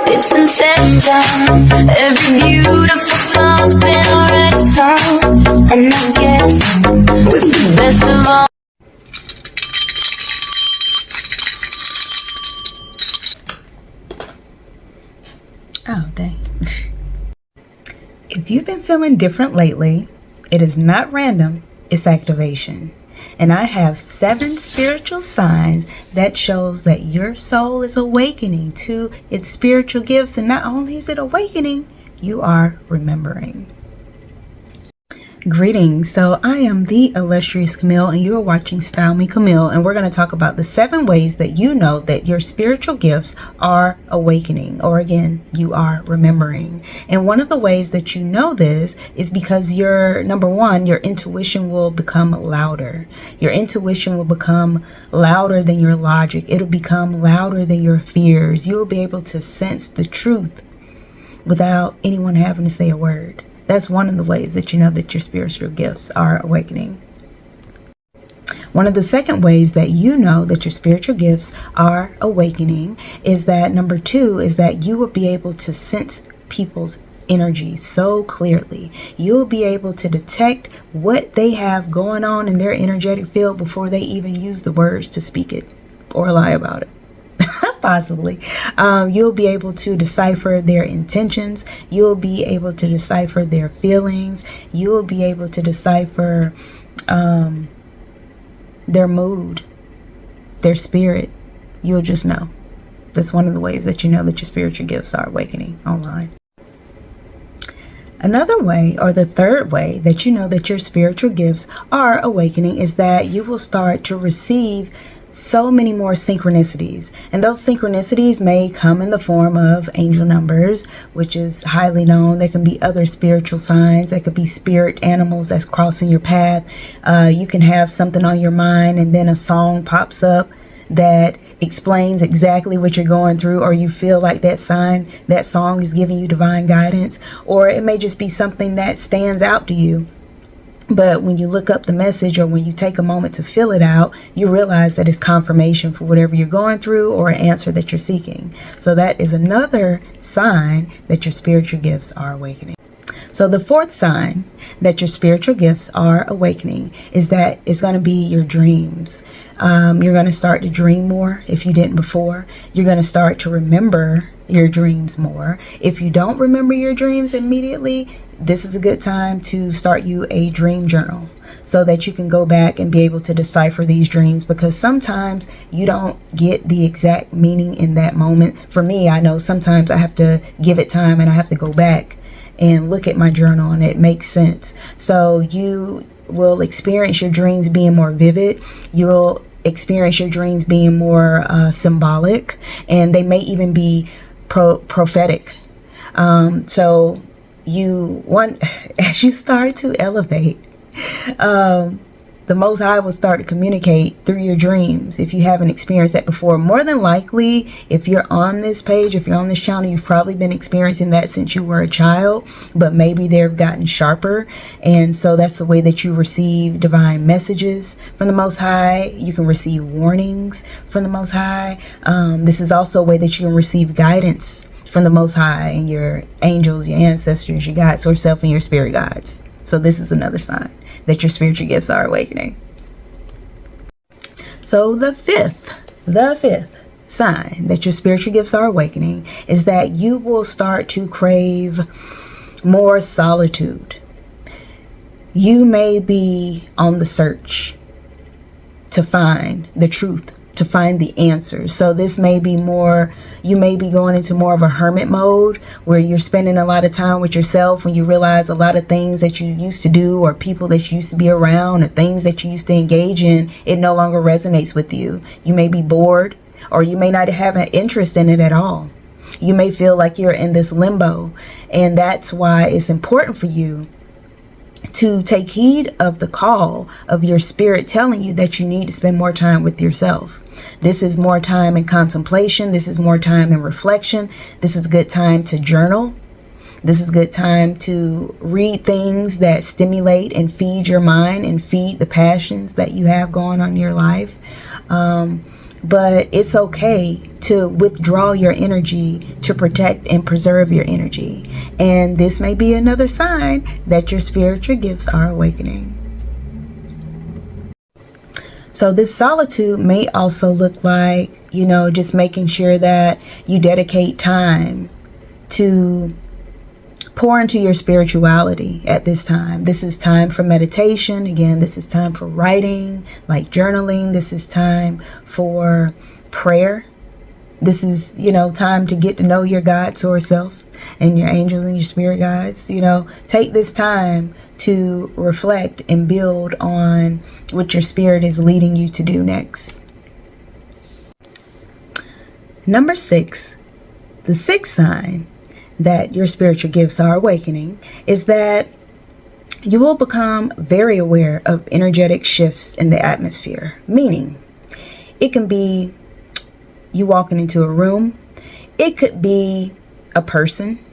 It's been said and done. Every beautiful song's been already sung. And I guess with the best of all. Oh, dang. If you've been feeling different lately, it is not random, it's activation. And I have 7 spiritual signs that shows that your soul is awakening to its spiritual gifts. And not only is it awakening, you are remembering. Greetings. So I am the illustrious Camille, and you are watching Style Me Camille, and we're going to talk about the 7 ways that you know that your spiritual gifts are awakening, or again, you are remembering. And one of the ways that you know this is because number one, your intuition will become louder. Your intuition will become louder than your logic. It'll become louder than your fears. You'll be able to sense the truth without anyone having to say a word. That's one of the ways that you know that your spiritual gifts are awakening. One of the second ways that you know that your spiritual gifts are awakening is that number 2 is that you will be able to sense people's energy so clearly. You'll be able to detect what they have going on in their energetic field before they even use the words to speak it or lie about it. Possibly. You'll be able to decipher their intentions. You'll be able to decipher their feelings. You'll be able to decipher their mood, their spirit. You'll just know. That's one of the ways that you know that your spiritual gifts are awakening online. Another way, or the third way that you know that your spiritual gifts are awakening, is that you will start to receive so many more synchronicities, and those synchronicities may come in the form of angel numbers, which is highly known. There can be other spiritual signs. There could be spirit animals that's crossing your path. You can have something on your mind and then a song pops up that explains exactly what you're going through, or you feel like that song is giving you divine guidance, or it may just be something that stands out to you. But when you look up the message, or when you take a moment to fill it out, you realize that it's confirmation for whatever you're going through or an answer that you're seeking. So that is another sign that your spiritual gifts are awakening. So the fourth sign that your spiritual gifts are awakening is that it's going to be your dreams. You're going to start to dream more if you didn't before. You're going to start to remember your dreams more. If you don't remember your dreams immediately, this is a good time to start you a dream journal so that you can go back and be able to decipher these dreams, because sometimes you don't get the exact meaning in that moment. For me, I know sometimes I have to give it time and I have to go back and look at my journal and it makes sense. So you will experience your dreams being more vivid. You'll experience your dreams being more symbolic, and they may even be prophetic. So as you start to elevate, the Most High will start to communicate through your dreams. If you haven't experienced that before, more than likely, if you're on this page, if you're on this channel, you've probably been experiencing that since you were a child, but maybe they've gotten sharper. And so that's the way that you receive divine messages from the Most High. You can receive warnings from the Most High. This is also a way that you can receive guidance from the Most High and your angels, your ancestors, your God, source self, and your spirit guides. So this is another sign that your spiritual gifts are awakening. So the fifth sign that your spiritual gifts are awakening is that you will start to crave more solitude. You may be on the search to find the truth, to find the answers. So this may be more, you may be going into more of a hermit mode where you're spending a lot of time with yourself when you realize a lot of things that you used to do, or people that you used to be around, or things that you used to engage in, it no longer resonates with you. You may be bored, or you may not have an interest in it at all. You may feel like you're in this limbo, and that's why it's important for you to take heed of the call of your spirit telling you that you need to spend more time with yourself. This is more time in contemplation. This is more time in reflection. This is a good time to journal. This is a good time to read things that stimulate and feed your mind and feed the passions that you have going on in your life. but it's okay to withdraw your energy to protect and preserve your energy. And this may be another sign that your spiritual gifts are awakening. So this solitude may also look like, just making sure that you dedicate time to pour into your spirituality at this time. This is time for meditation. Again, this is time for writing, like journaling. This is time for prayer. This is, time to get to know your God source self and your angels and your spirit guides. Take this time to reflect and build on what your spirit is leading you to do next. Number 6, the sixth sign that your spiritual gifts are awakening is that you will become very aware of energetic shifts in the atmosphere. Meaning, it can be you walking into a room. It could be a person.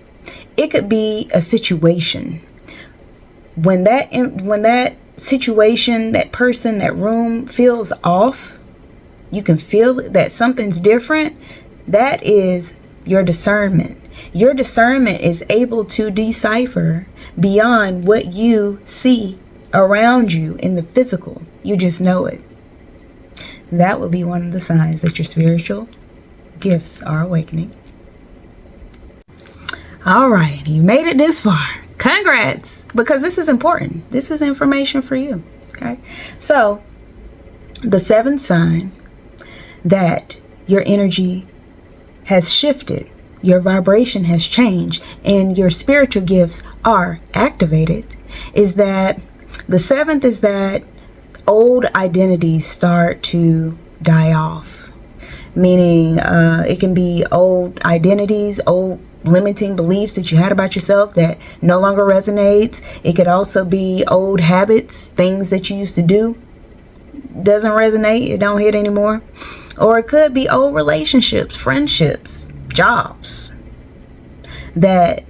It could be a situation. When that situation, that person, that room feels off, you can feel that something's different. That is your discernment. Your discernment is able to decipher beyond what you see around you in the physical. You just know it. That would be one of the signs that your spiritual gifts are awakening. All right, you made it this far. Congrats, because this is important. This is information for you. Okay, so the seventh sign that your energy has shifted, your vibration has changed, and your spiritual gifts are activated is that the seventh is that old identities start to die off. Meaning it can be old identities, old limiting beliefs that you had about yourself that no longer resonates. It could also be old habits, things that you used to do doesn't resonate, it don't hit anymore. Or it could be old relationships, friendships, jobs that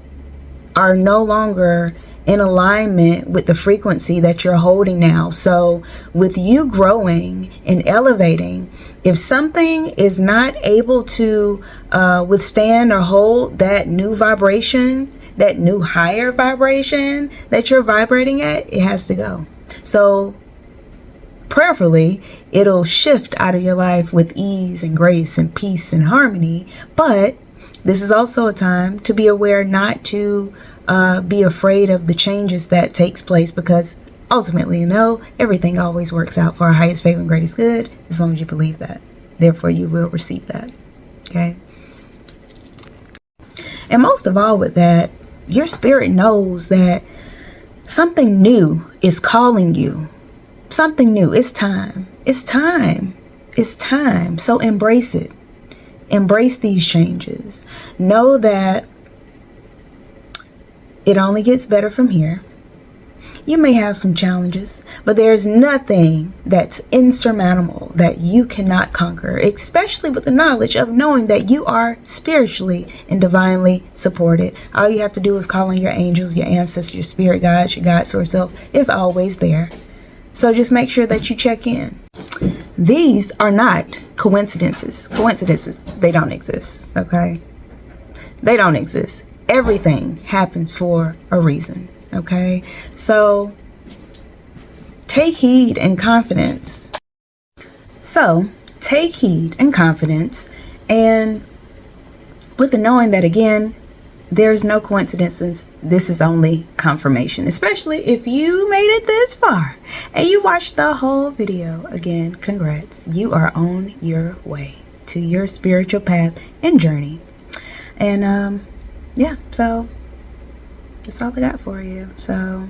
are no longer in alignment with the frequency that you're holding now. So with you growing and elevating, if something is not able to withstand or hold that new vibration, that new higher vibration that you're vibrating at, it has to go. So prayerfully, it'll shift out of your life with ease and grace and peace and harmony. But this is also a time to be aware not to be afraid of the changes that takes place, because ultimately, everything always works out for our highest favor and greatest good as long as you believe that. Therefore, you will receive that. Okay? And most of all with that, your spirit knows that something new is calling you. Something new. It's time. It's time. It's time. So embrace it. Embrace these changes. Know that it only gets better from here. You may have some challenges, but there's nothing that's insurmountable that you cannot conquer, especially with the knowledge of knowing that you are spiritually and divinely supported. All you have to do is call on your angels, your ancestors, your spirit guides, your God source self is always there. So just make sure that you check in. These are not coincidences. Coincidences, they don't exist, okay? They don't exist. Everything happens for a reason, okay? So take heed and confidence. So take heed and confidence, and with the knowing that, again, there's no coincidences. This is only confirmation, especially if you made it this far and you watched the whole video. Again, congrats. You are on your way to your spiritual path and journey. And yeah, so that's all I got for you. So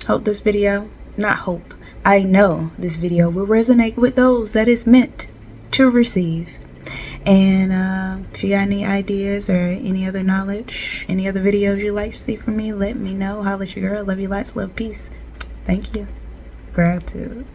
hope this video, not hope, I know this video will resonate with those that it's meant to receive. And if you got any ideas or any other knowledge, any other videos you'd like to see from me, let me know. Holla at your girl. Love you lots. Love, peace. Thank you. Gratitude.